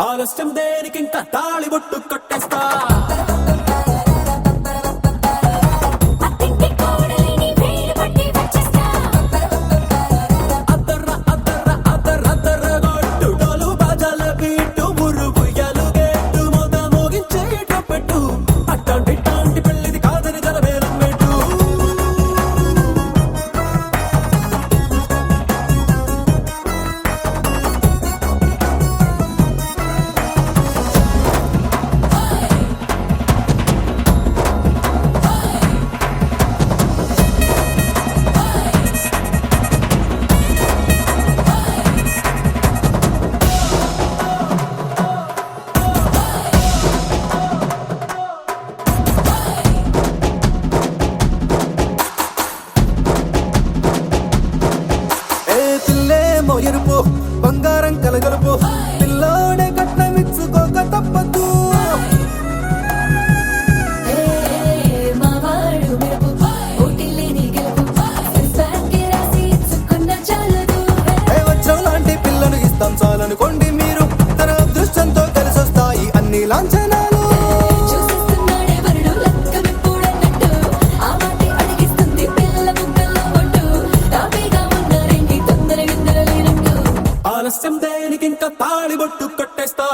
ఆలస్యం దేనికింకా తాళిబొట్టు కట్టేస్తా. ఎరుపు బంగారం కలగలుపు పిల్లోడే కట్నమిచ్చుకోక తప్పదు. వజ్రం లాంటి పిల్లను ఇస్తాం చాలనుకోండి మీరు, తన అదృష్టంతో కలిసొస్తాయి అన్ని లాంఛనాలు. ఆలస్యం దేనికింకా తాళిబొట్టు కట్టేస్తా.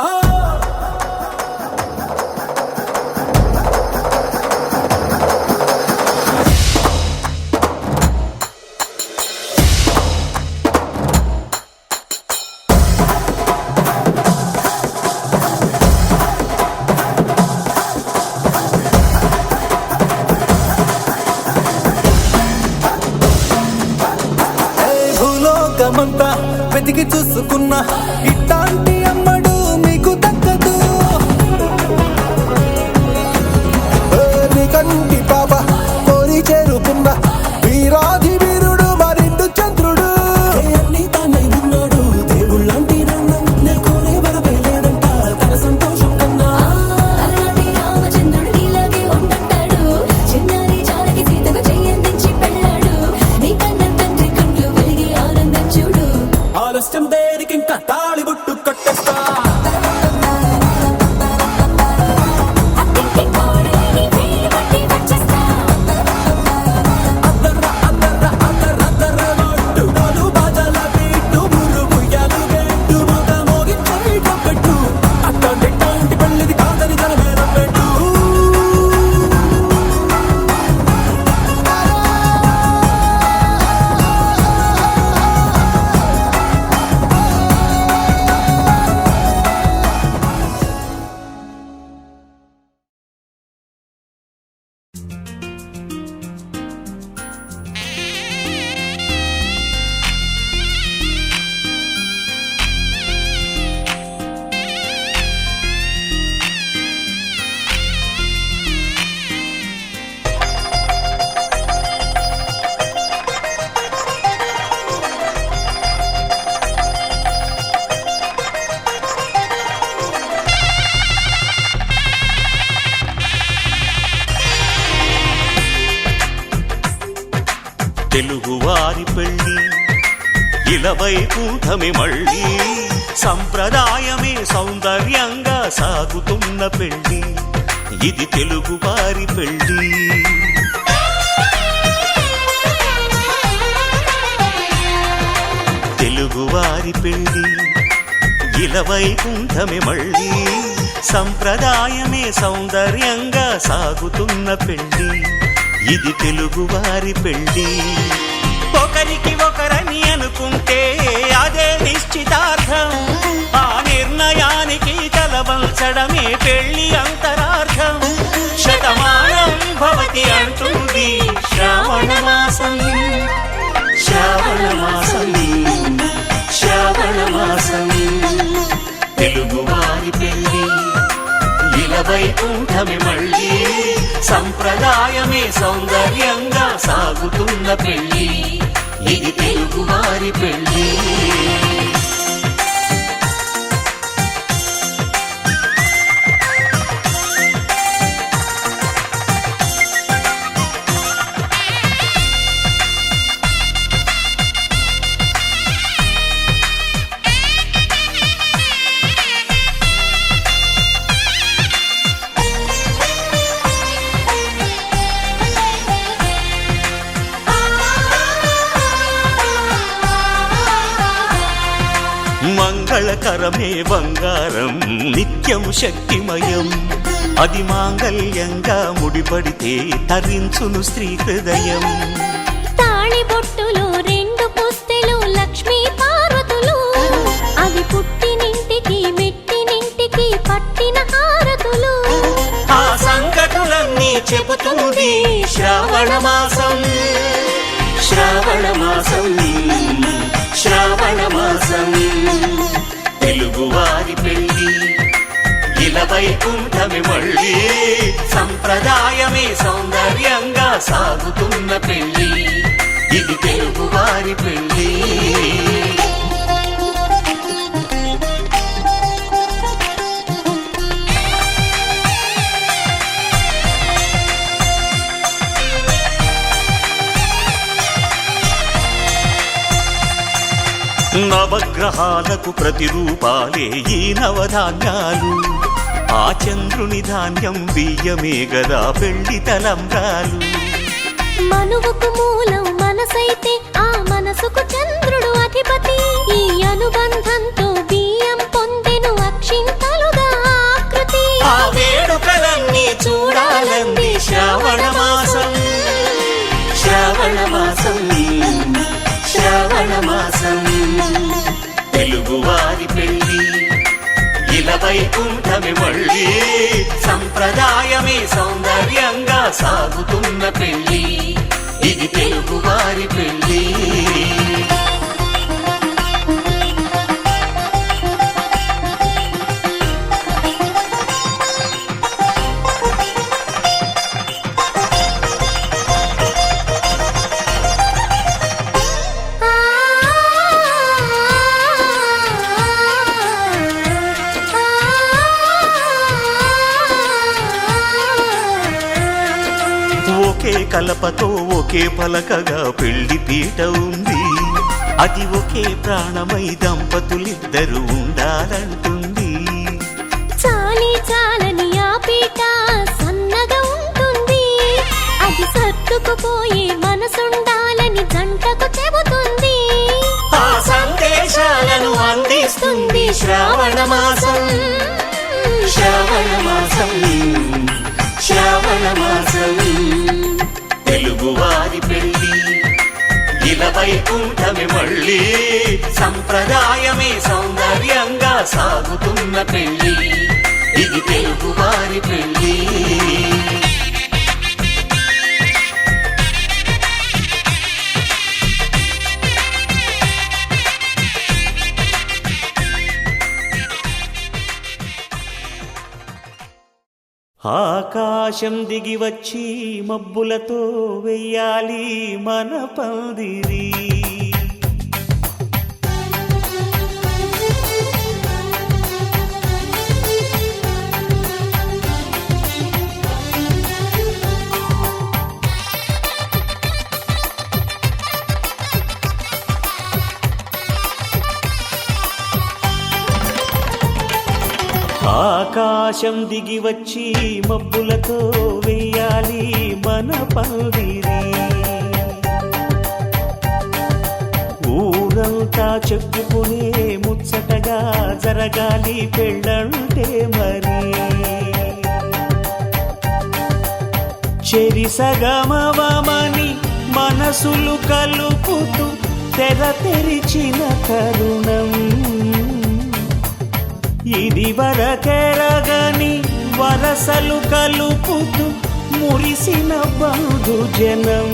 భూలోకమంతా వెతికి చూసుకున్నా ఇట్లాంటి అమ్మడు మీకు దక్కదు. నీ కంటి పాప కోరి చేరుకున్న వీరాధి వీరుడు మరిండు చంద్రుడు. అన్ని తానై ఉన్నాడు దేవుళ్ళంటి రంగం, నే కోరే వరమే లేదంట తన సంతోషం కన్నా. రామచంద్రుడు ఇలాగే ఉండంటాడు, చిన్నారి జానకి సీతకు చెయ్యందించి పెళ్ళాడు. నీ కన్న తండ్రి కండ్లు వెలిగి ఆనందం చూడు. ఆలస్యం దేనికింకా తాళిబొట్టు కట్టేస్తా. తెలుగువారి పెళ్ళి ఇలవై కూటమి మళ్ళీ, సంప్రదాయమే సౌందర్యంగా సాగుతున్న పెళ్ళి, ఇది తెలుగువారి పెళ్ళి. తెలుగువారి పెళ్ళి ఇలవై కూటమి మళ్ళీ, సంప్రదాయమే సౌందర్యంగా సాగుతున్న పెళ్ళి, ఇది తెలుగువారి పెళ్ళి. ఒకరికి ఒకరని అనుకుంటే అదే నిశ్చితార్థం, ఆ నిర్ణయానికి తలవంచడమే పెళ్ళి అంతరార్థం. శతమానం భవతి అంటుంది శ్రావణ మాసం, శ్రావణ మాసం, శ్రావణ మాసం. తెలుగువారి పెళ్ళి ఇలవై కూటమి మళ్ళీ, సంప్రదాయమే సౌందర్యంగా సాగుతున్న పెళ్ళి, ఇది తెలుగువారి పెళ్ళి. కరమే బంగారం నిత్యం శక్తిమయం అది మాంగళ్యంగా ముడిపడితే తరించును స్త్రీ హృదయం తాళిబొట్టులో 2 పుస్తెలు లక్ష్మీ పార్వతులు అవి పుట్టినింటికి మెట్టినింటికి పట్టిన హారతులు ఆ సంకటులన్నీ చెబుతుంది శ్రావణ మాసం శ్రావణ మాసం శ్రావణ మాసం తెలుగువారి పెళ్లి ఇలా వైకుంఠమి మళ్ళీ సంప్రదాయమే సౌందర్యంగా సాగుతున్న పెళ్లి ఇది తెలుగువారి పెళ్లి నవగ్రహాలకు ప్రతిరూపాలే ఈ నవధాన్యాలు ఆ చంద్రుని ధాన్యం బియ్యమే గదా పెళ్లి తలంబ్రాలు మనువుకు మూలం మనసైతే ఆ మనసుకు చంద్రుడు అధిపతి ఈ అనుబంధంతో బియ్యం పొందెను అక్షింతలుగా ఆకృతి ఆ వేడుకలన్నీ చూడాలంది శ్రావణ మాసం శ్రావణ మాసం శ్రావణ మాసం తెలుగువారి పెళ్లి ఇలా వైకుంఠమి మళ్ళీ సంప్రదాయమే సౌందర్యంగా సాగుతున్న పెళ్లి ఇది తెలుగువారి పెళ్లి ఒకే కలపతో ఒకే పలకగా పెళ్లి పీట ఉంది అది ఒకే ప్రాణమై దంపతులిద్దరూ ఉండాలంటుంది చాలి చాలని ఆ పీట సన్నగా ఉంటుంది అది సర్దుకుపోయే మనసుండాలని జంటకు చెబుతుంది ఆ సందేశాలను అందిస్తుంది శ్రావణ మాసం శ్రావణ మాసం శ్రావణ మాసం తెలుగువారి పెళ్లి ఇలా వైకుంఠమి మళ్ళీ సంప్రదాయమే సౌందర్యంగా సాగుతున్న పెళ్లి ఇది తెలుగువారి పెళ్లి ఆకాశం దిగి వచ్చి మబ్బులతో వెయ్యాలి మన పందిరి ఆకాశం దిగి వచ్చి మబ్బులతో వెయ్యాలి మన పందిరి ఊరంతా చెప్పుకునే ముచ్చటగా జరగాలి పెళ్ళంటే మరి చెరిసగమవమని మనసులు కలుపుతూ తెర తెరిచిన తరుణం ఇది వరకెరగని వరసలు కలుపుతూ మురిసిన బంధుజనం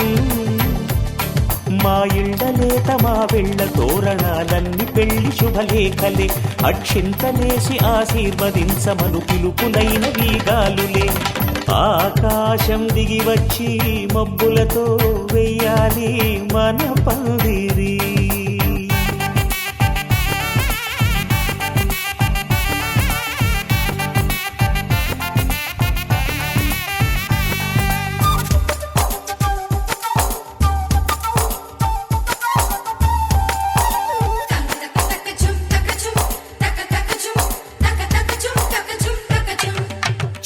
మా ఇళ్ళలేత మా వెళ్ళ తోరణాలన్నీ పెళ్లి శుభలేఖలే అక్షింతలేసి ఆశీర్వదించమను పిలుపులైన వీగాలులే ఆకాశం దిగి వచ్చి మబ్బులతో వెయ్యాలి మన పందిరి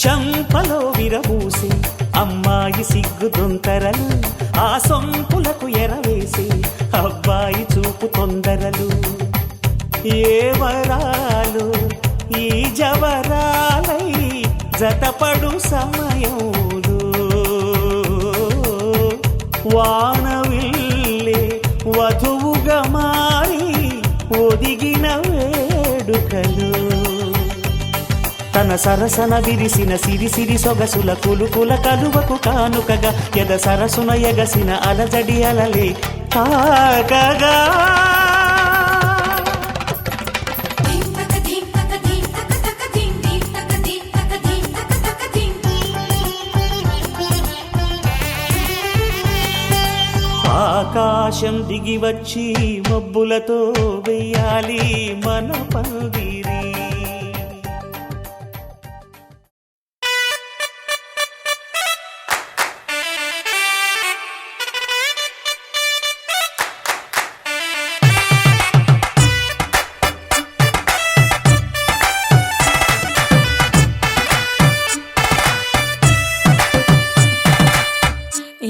చంపలో విరబూసి అమ్మాయి సిగ్గుదొంతరలు ఆ సొంపులకు ఎరవేసి అబ్బాయి చూపు తొందరలు ఏ వరాల జవరాలై జతపడు సమయంలో వానవిల్లే వధువుగా మారి ఒదిగిన వేడుకలు తన సరసన విరిసిన సిరిసిరి సొగసుల కులుకుల కలువకు కానుకగా ఎద సరసున ఎగసిన అలజడి అలలే తాకగా ఆకాశం దిగి వచ్చి మబ్బులతో వెయ్యాలి మన పందిరి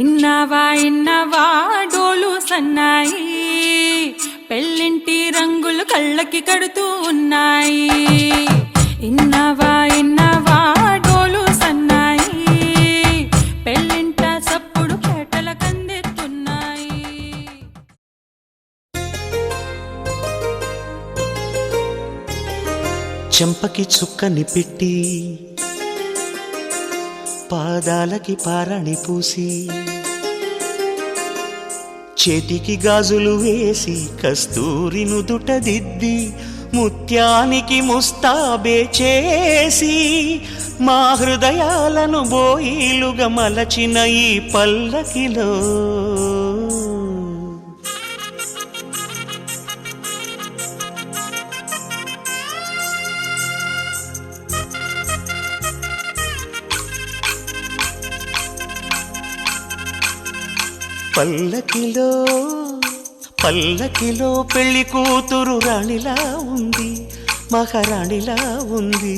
ఇన్నవా డోలు సన్నాయి పెళ్ళింటి రంగులు కళ్ళకి కడుతూ ఉన్నాయి ఇన్నవా డోలు సన్నాయి పెళ్ళింట సప్పుడు పేటల కందెత్తున్నాయి చెంపకి చుక్కని పెట్టి పాదాలకి పారణి పూసి చేతికి గాజులు వేసి కస్తూరి నుదుట దిద్ది ముత్యానికి ముస్తాబే చేసి మా హృదయాలను బోయిలుగా మలచిన ఈ పల్లకిలో పల్లకిలో పెళ్లి కూతురు రాణిలా ఉంది మహారాణిలా ఉంది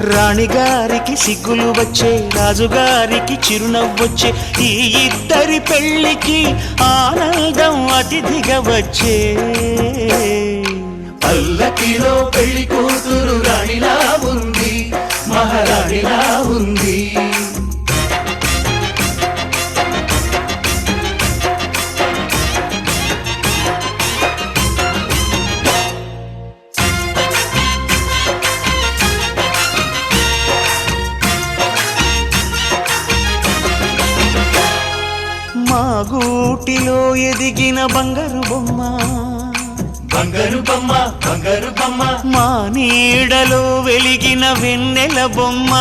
రాణిగారికి సిగ్గులు వచ్చే రాజుగారికి చిరునవ్వొచ్చే ఈ ఇద్దరి పెళ్లికి ఆనందం అతిథిగా వచ్చే పల్లకిలో పెళ్లి కూతురు రాణిలా ఉంది మహారాణిలా ఉంది మా గూటిలో ఎదిగిన బంగారు బొమ్మ బంగారు బొమ్మ బంగారు బొమ్మ మా నీడలో వెలిగిన వెన్నెల బొమ్మ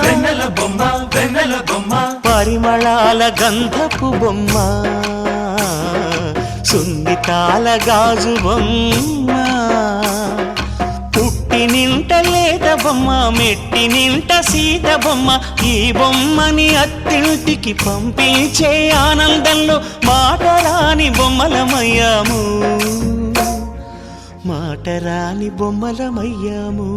వెన్నెల బొమ్మ వెన్నెల బొమ్మ పరిమళాల గంధపు బొమ్మ సున్నితాల గాజు బొమ్మ పుట్టి నింట లేత బొమ్మ మెట్టి నింట సీత బొమ్మ ఈ బొమ్మని అత్తింటికి పంపించే ఆనందంలో మాటరాని బొమ్మలమయ్యాము మాటరాని బొమ్మలమయ్యాము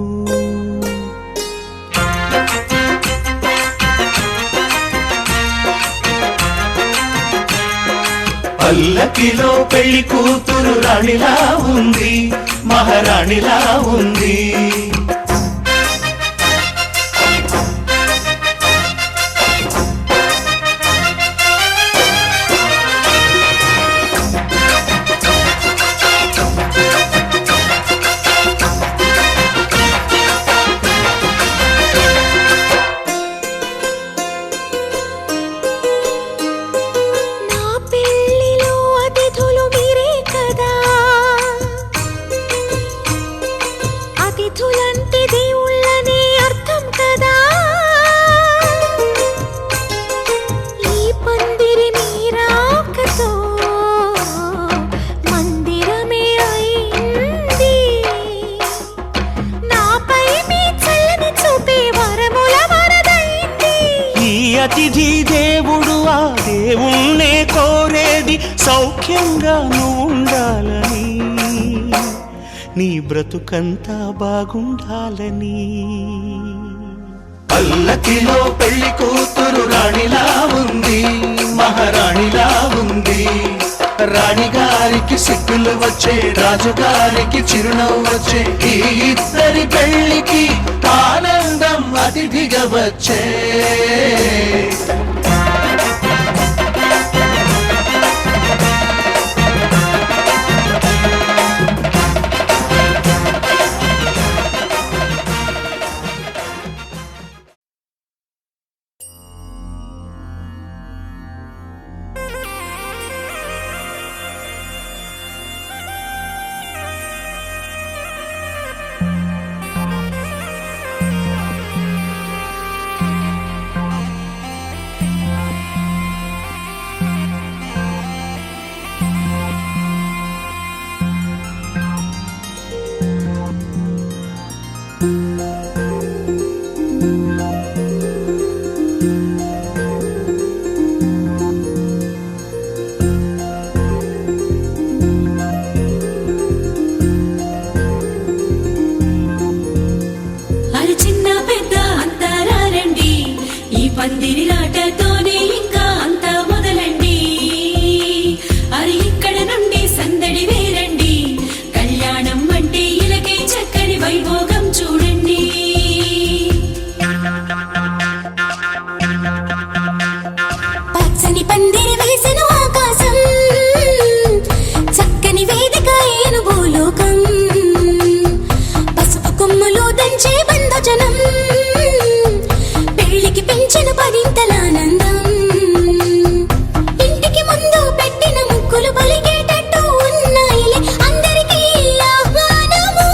పల్లకిలో పెళ్లి కూతురు రాణిలా ఉంది మహారాణిలా ఉంది అతిథి దేవుడు ఆ దేవుణ్ణే కోరేది సౌఖ్యంగా నువ్వు ఉండాలని నీ బ్రతుకంతా బాగుండాలని పల్లకిలో పెళ్లి కూతురు కూతురు రాణిలా ఉంది, మహారాణిలా ఉంది. రాణిగారికి సిగ్గులు వచ్చే, రాజుగారికి చిరునవ్వు వచ్చే, ఈ ఇద్దరి పెళ్లికి ఆనందం అతిథిగా వచ్చే. పందిరిలాటతోనే ఇంకా అంతా మొదలండి. అరి ఇక్కడ నుండి సందడి వేరండి, కళ్యాణం అంటే ఇలాగే చక్కని వైభోగం చూడండి. పచ్చని పందిరి వేసిన ఆకాశం, చక్కని వేదిక ఏను భూలోకం, పసుపు కొమ్ములు దంచే బంధుజనం, పెళ్లికి పెంచిన పరింతలానందం. ఇంటికి ముందు పెట్టిన ముక్కులు పలికేటట్టు ఉన్నాయిలే అందరికీ ఆహ్వానము.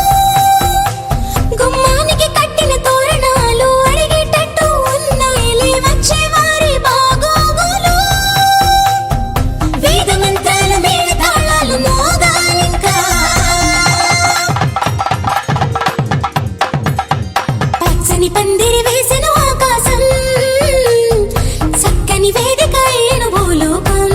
గుమ్మానికి కట్టిన తోరణాలు అడిగేటట్టు ఉన్నాయిలే వచ్చేవారి బాగోగులు. వేద మంత్రాల మేళ తాళాలు మోగాలింకా. పచ్చని పందిరి వేసిన ఆకాశం, చక్కని వేదిక ఏను భూలోకం.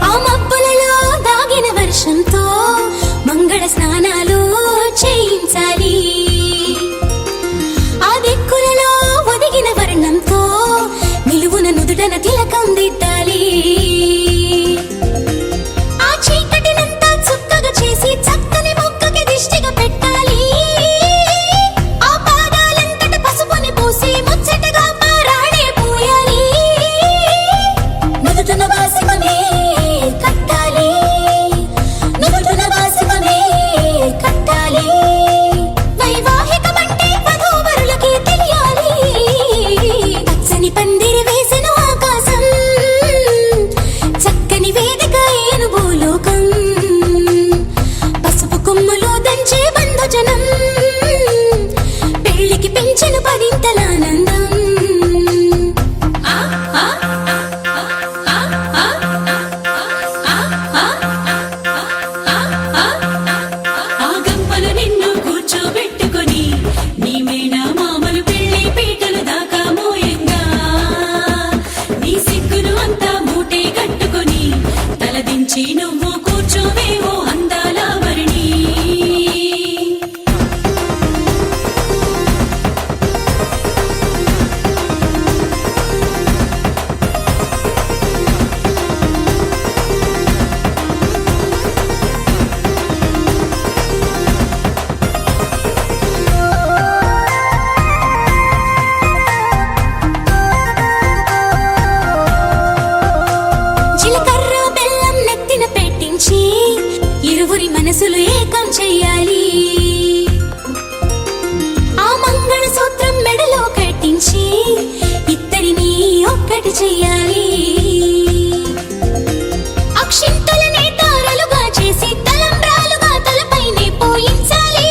ఆ మబ్బులలో దాగిన వర్షంతో మంగళ స్నానాలు చేయించాలి. ఆ దిక్కులలో ఒదిగిన వర్ణంతో నిలువున నుదుటన తిలకం దిద్దాలి. ఆ చీకటినంతా చుక్కగా చేసి చక్కని మొక్కకి దిష్టిగా పెట్టాలి. ఆ పాదాలంతట పసుపుని పూసి ముచ్చటగా పారాడే పూయాలి. నుదుటన వాసిమనే కట్టాలి, నుదుటన వాసిమనే కట్టాలి. వైవాహికమంటే వధూవరులకి తెలియాలి. పచ్చని పందిరి వేసిన ఆకాశం, చక్కని వేదిక ఏను భూలోకం, పసుపు కొమ్ములు దంచే బంధుజనం, పెళ్లికి పెంచిన పరింతలానందం. ఆ గంపలు నిన్ను కూర్చోబెట్టుకొని నీ మేడ మామలు పెళ్లి పీటలు దాకా మోయంగా, నీ సిగ్గును అంతా మూటే కట్టుకొని తలదించి నువ్వు కూర్చోవేవో అందాల వరిణి. జీలకర్ర బెల్లం నెత్తిన పెట్టించి ఇరువురి మనసులు ఏకం చెయ్యాలి. ఆ మంగళ సూత్రం మెడలో కట్టించి ఇద్దరిని ఒక్కటి చెయ్యాలి. అక్షింతలనే తారలుగా చేసి తలంబ్రాలుగా తలపైనే పోయించాలి.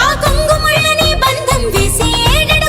ఆ కొంగుముళ్ళని బంధం వేసి 7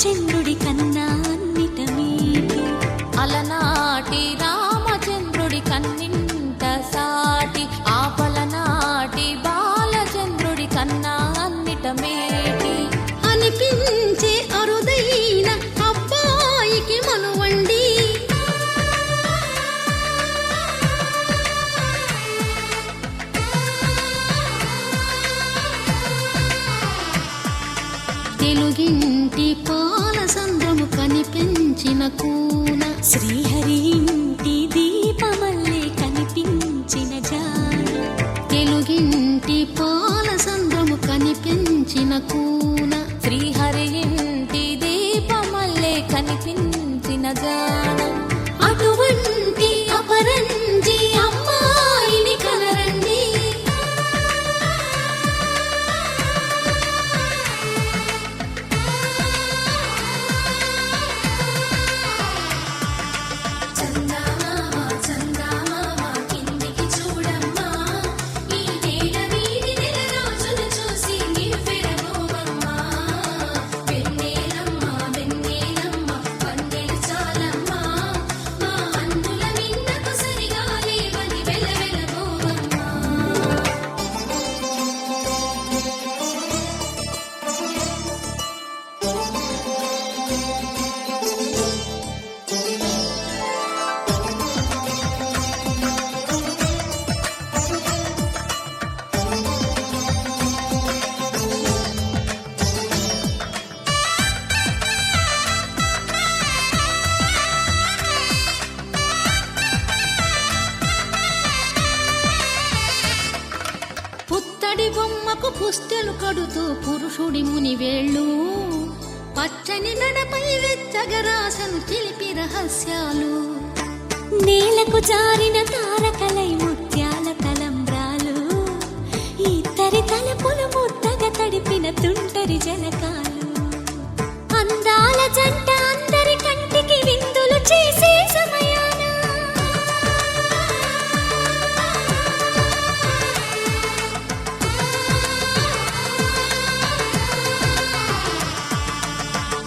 రామచంద్రుడి కన్నా అన్నిట మీటి అలనాటి రామచంద్రుడి కన్నింట సాటి ఆపలనాటి బాలచంద్రుడి కన్నా అన్నిట మేటి అనిపించే అరుదైన అబ్బాయికి మనువండి తెలుగింటి పాల సంద్రము కనిపించిన కూన శ్రీహరి ఇంటి దీపమల్లే కనిపించిన జాన తెలుగింటి పాల సంద్రము కనిపించిన కూన శ్రీహరి ఇంటి దీపమల్లే కనిపించిన జాన అటువంటి అపరంజి అమ్మాయిని కనరండి పుత్తడి బొమ్మకు పుస్తెలు కడుతూ పురుషుడి ముని వేళ్ళు పచ్చని నడపై వెచ్చగరాసను చిలిపి రహస్యాలు నేలకు జారిన తారకలై ముత్యాల తలంబ్రాలు ఇద్దరి తలపులు ముద్దగా తడిపిన తుంటరి జలకాలు అందాల జంట అందరి కంటికి విందులు చేసే సమయాన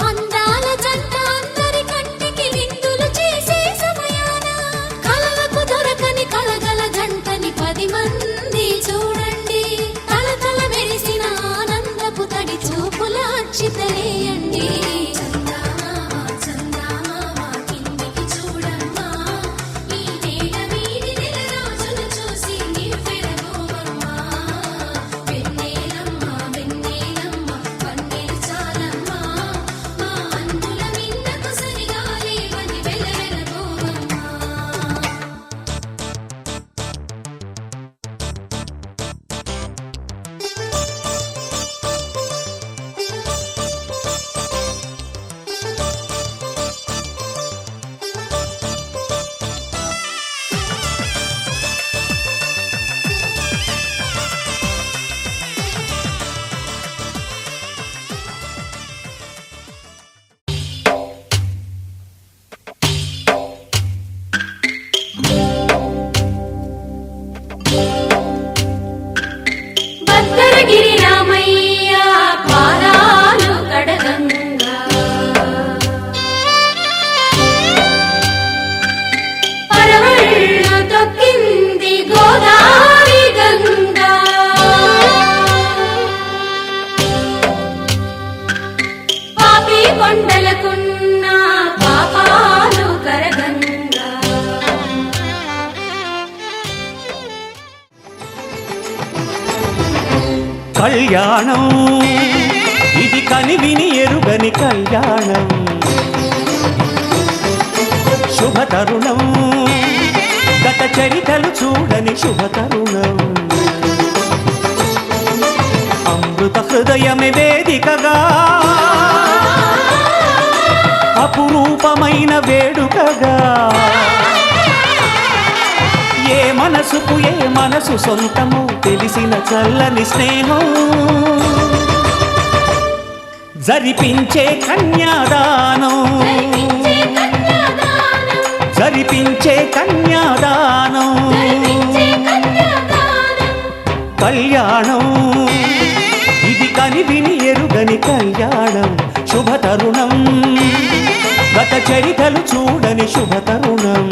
అందాల జంట అందరి కంటికి విందులు చేసే సమయాన కలలకు దొరకని కలగల జంటని 10 మంది చూడండి తలతల మెరిసిన ఆనందపు తడి చూపుల అక్షితలేయండి భద్రగిరి రామయ్య పాదాలు కడగంగా పరవళ్ళు తొక్కింది గోదావరి గంగా పాపి కొండలకున్న పాపాలు కరగంగా కళ్యాణం ఇది కనివిని ఎరుగని కళ్యాణం శుభతరుణం గత చరితలు చూడని శుభతరుణం అమృత హృదయమే వేదికగా అపురూపమైన వేడుకగా ఏ మనసుకు ఏ మనసు సొంతము తెలిసిన చల్లని స్నేహం జరిపించే కన్యాదానం జరిపించే కన్యాదానం కళ్యాణం ఇది కనివిని ఎరుగని కళ్యాణం శుభతరుణం ఎన్నడూ చూడని శుభ తరుణం.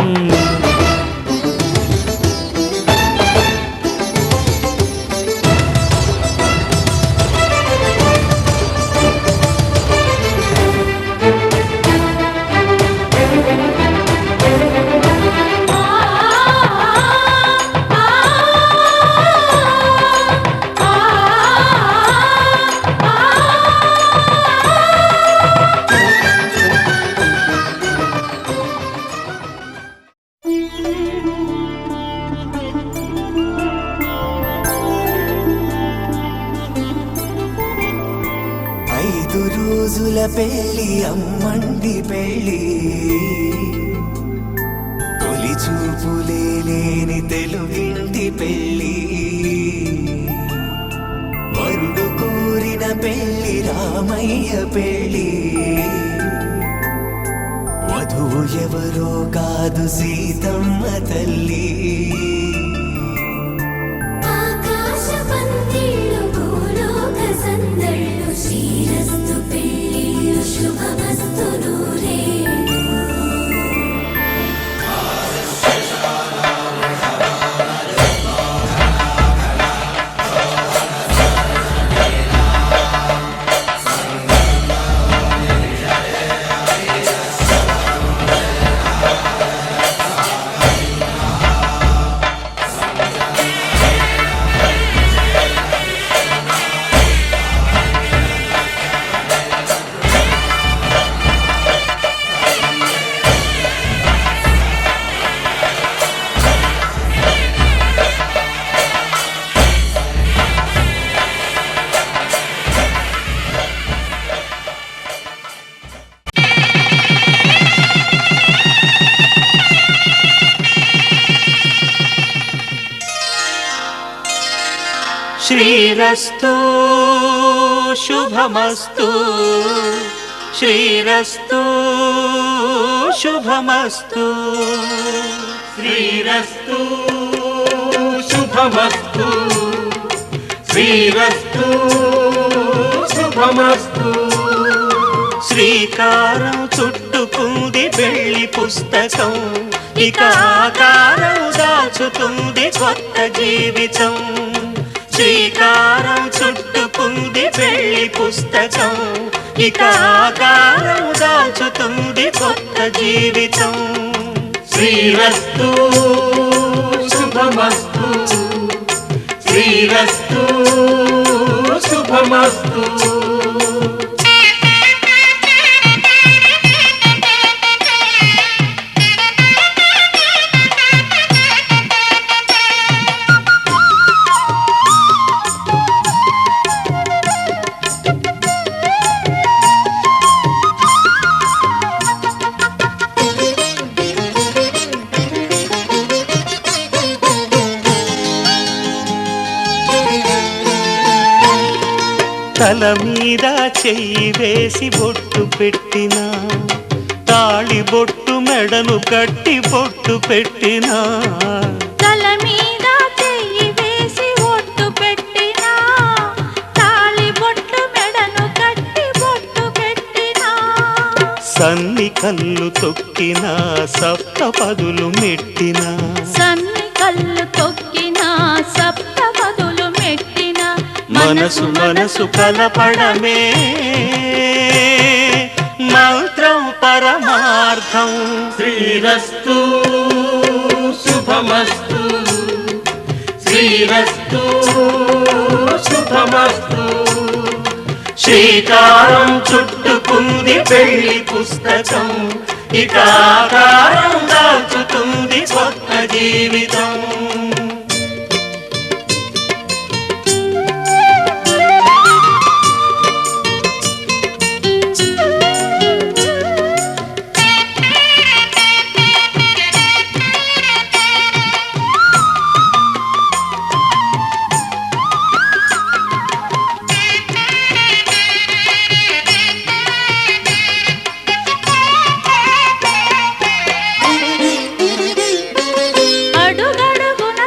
రోజుల పెళ్ళి అమ్మండి పెళ్ళి తొలి చూపులే లేని తెలుగింటి పెళ్ళి వరుడు కోరిన పెళ్ళి రామయ్య పెళ్ళి వధువు ఎవరో కాదు సీతమ్మ తల్లి శ్రీరస్తు శుభమస్తు శ్రీరస్తు శుభమస్తు శ్రీరస్తు శుభమస్తు శ్రీరస్తు శుభమస్తు. శ్రీకారం చుట్టుకుంది పెళ్లి పుస్తకం ఇక ఆకారం దాచుతుంది కొత్త జీవితం. శ్రీకారం చుట్టుకుంది పెళ్లి పుస్తకం ఇక ఆకారం దాచుతుంది కొత్త జీవితం. శ్రీరస్తు శుభమస్తు శ్రీరస్తు శుభమస్తు. తల మీద చెయ్యి వేసి బొట్టు పెట్టినా తాళి బొట్టు మెడను కట్టి బొట్టు పెట్టినా తల మీద చెయ్యి వేసి బొట్టు పెట్టినా తాళి బొట్టు మెడను కట్టి బొట్టు పెట్టినా సన్ని కళ్ళు తొక్కినా సప్తపదులు మెట్టినా సన్ని కళ్ళు తొక్కినా సప్తపదులు మెట్టినా మనసు మనసు కలపడమే మంత్రం పరమార్థం. శ్రీరస్తు శుభమస్తు శ్రీరస్తు శుభమస్తు. శ్రీకారం చుట్టుకుంది పెళ్లి పుస్తకం ఇక ఆకారం దాచుతుంది కొత్త జీవితం. అడుగడుగున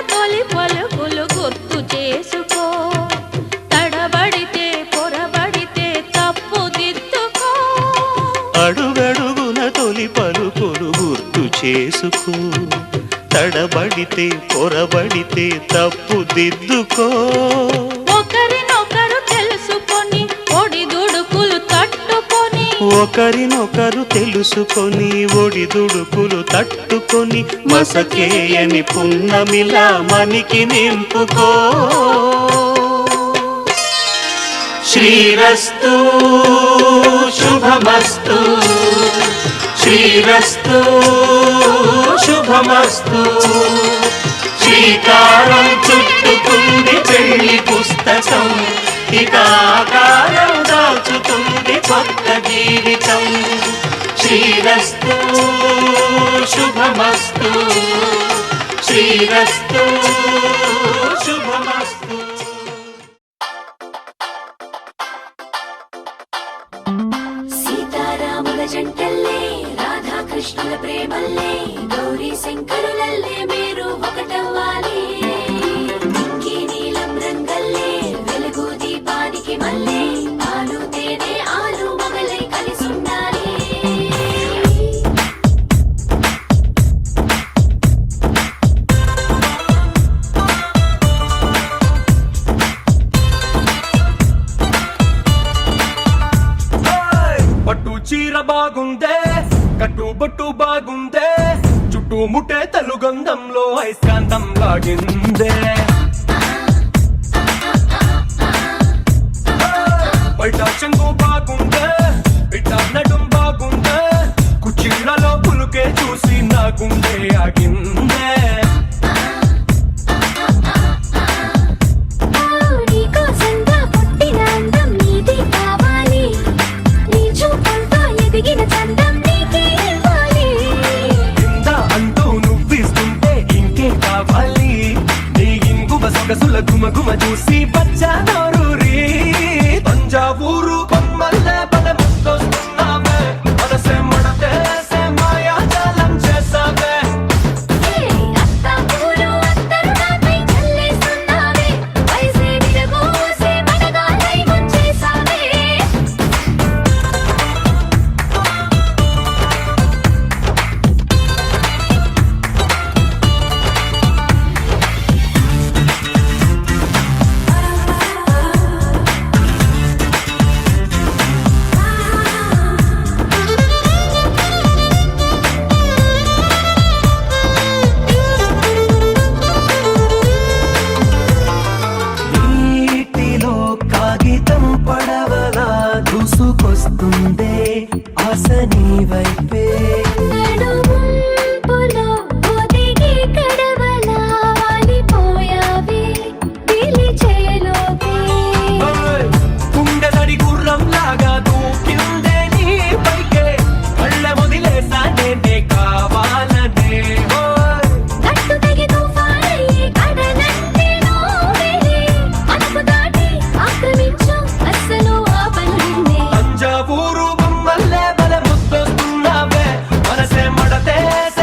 చేసుకో, తడబడితే పొరబడితే తప్పు దిద్దుకో. ఒకరినొకరు తెలుసుకొని ఒడిదుడుకులు తట్టుకొని, ఒకరినొకరు తెలుసుకొని ఒడిదుడుకులు తట్టుకొని, మసకేయని పున్నమిలా మనికి నింపుకో. శ్రీరస్తు శుభమస్తు, శ్రీరస్తు శుభమస్తు. శ్రీకారం చుట్టుకుంది పెళ్లి పుస్తకం, ఇక ఆకారం దాచుతుంది కొత్త జీవితం. శ్రీరస్తు శుభమస్తు, శ్రీరస్తు శుభమస్తు. సీతారాముల జంటల్లే, రాధాకృష్ణుల ప్రేమల్లే, గౌరీ శంకరులల్లే మీరు ఒకటవ్వాలి. ఇంకీ నీలం రంగల్లే, వెలుగు దీపానికి మల్లే, పాలు తేనె ఆలు మగలై కలిసుండాలి. పట్టు చీర బాగుందే, కట్టుబొట్టు బాగుందే, చుట్టుముట్టే తెలుగంధంలో అయస్కాంతం లాగిందే. బయట చెంగు బాగుందే, బిడ్డ నడుం బాగుందే, కుర్చీలలో పులుకే చూసి నా గుండె ఆగిందే. నీకోసంగా పుట్టిన అందం నీది కావాలి, నీ చూపులతో ఎదిగిన చందం నీకే ఇవ్వాలి. కింద అంటూ నువ్విస్తుంటే ఇంకే కావాలి, నీ ఇంగువ సొగసుల గుమగుమ చూసి బచ్చా నోరూరి. తంజావూరు బొమ్మల్లే బలె ముద్దొస్తున్నావే, మనసే మడతేసే మాయాజాలం చేసావే. అత్తాపూరు అత్తరు నాపై చల్లేస్తున్నావే, వయసే విరగోసే మడగాలై ముంచేసావే. నీటిలో కాగితం పడవలా దూసుకొస్తుందే ఆశ నీ వైపే. నడుముంపులో ఒదిగి కడవలా వాలిపోయావే, పిలిచేలోపే. ఓయ్! గుండెదడి గుర్రం లాగా దూకిందే నీ పైకే, కళ్ళ మొదిలేసా నేనే కావాలనే. ఓయ్! గట్టు తెగి తుఫానయ్యి కడలంటే నోవేలే, అదుపు దాటి ఆక్రమించు అస్సలు ఆపలేనే. తంజావూరు బొమ్మల్లే బలె ముద్దొస్తున్నావే, మనసే మడతేసే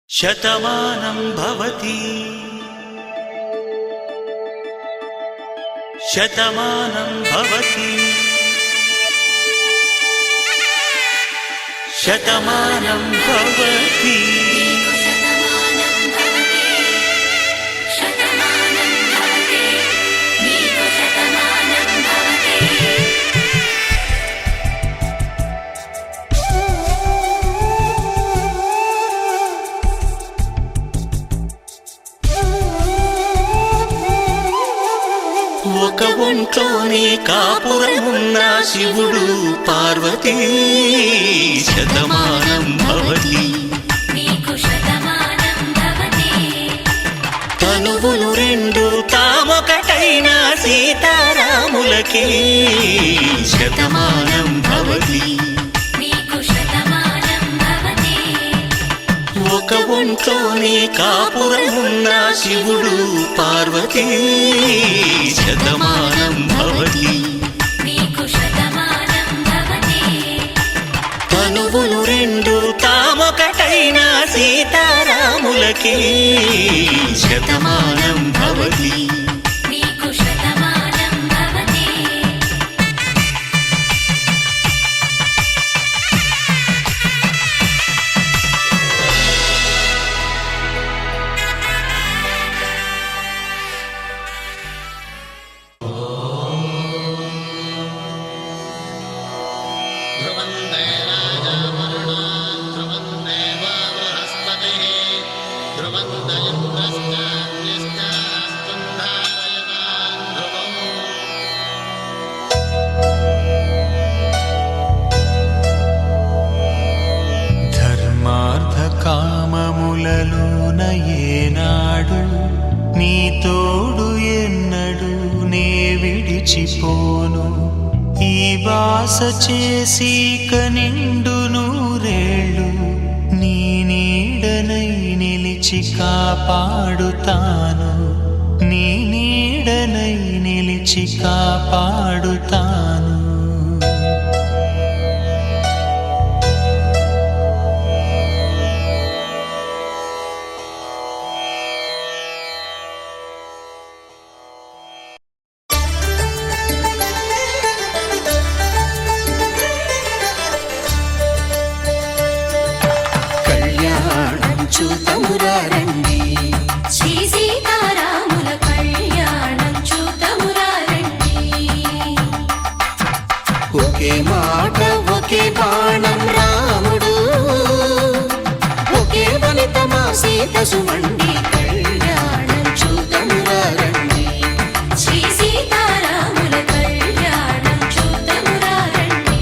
శతమానం భవతి శతమానం భవతి శతమానం భవతి ఒక ఒంట్లోనే కాపురమున్న శివుడు పార్వతీ శతమానం భవతి తనువులు రెండు తామొకటైన సీతారాములకి శతమానం భవతి ఒక ఒంట్లోనే కాపురమున్న శివుడు పార్వతీ శతమానం భవతి తనువులు రెండు తామొకటైన సీతారాములకి శతమానం భవతి కామములలోన ఏనాడు నీ తోడు ఎన్నడు నే విడిచిపోను ఈ వాస చేసి కనిండు నూరేళ్ళు నీ నీడనై నిలిచి కాపాడుతాను నీ నీడనై నిలిచి కాపాడుతాను చూతమురారండి శ్రీ సీతారాముల కళ్యాణం చూతమురారండి ఒకే మాట ఒకే బాణం రాముడు ఒకే వనిత మా సీత సుమండి కళ్యాణం చూతమురారండి శ్రీ సీతారాముల కళ్యాణం చూతమురారండి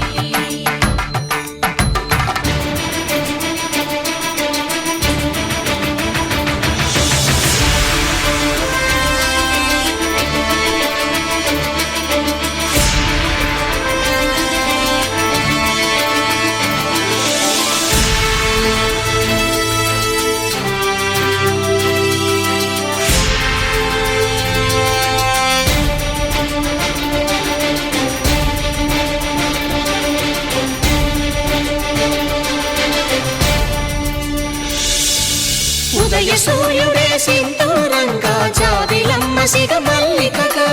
ఉదయ సూర్యుడే సింధూరంగా జాబిలమ్మ సిగ మల్లికగా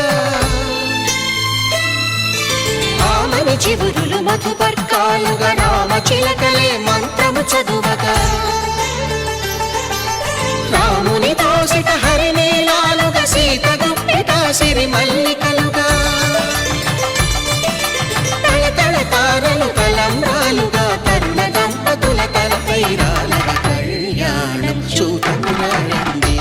ఆమని చివురులు మధుపర్కాలుగా రామ చిలకలే మంత్రము చదువగా రాముని దోసిట హరినీలాలుగా సీత గుప్పిట సిరి మల్లికలుగా తళతళ తారలు కలంబ్రాలుగా తరుణ దంపతుల తలపైరాలుగా కళ్యాణం చూతమురారండి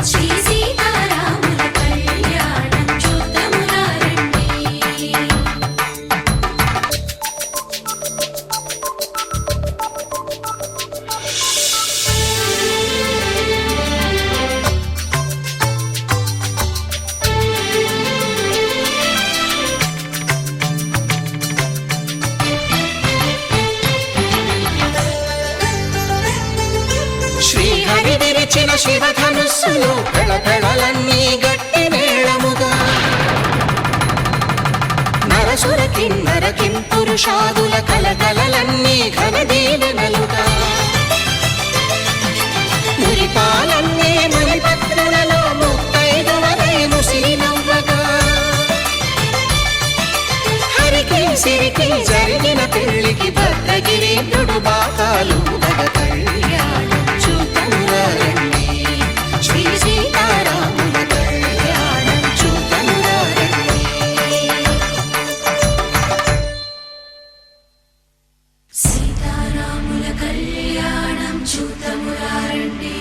శ్రీ సీతారాముల కళ్యాణం చూతమురారండి శ్రీహరి విరిచిన శివధనుస్సులు పెళపెళలన్నీ గట్టి మేళముగా నరసుర కిన్నర కింపురుషాదుల కలకలలన్నీ ఘనదీవెనలుగా మురిపాలన్నీ మణిపత్రులలో ముత్తైదువలై ముసిరినవ్వగా హరికి సిరికి జరిగిన పెళ్లికి భద్రగిరీంద్రుడు బాకాలు కళ్యాణం చూతనురండి శ్రీ సీతారాముల కళ్యాణం చూతనురండి సీతారాముల కళ్యాణం చూతమురారండి.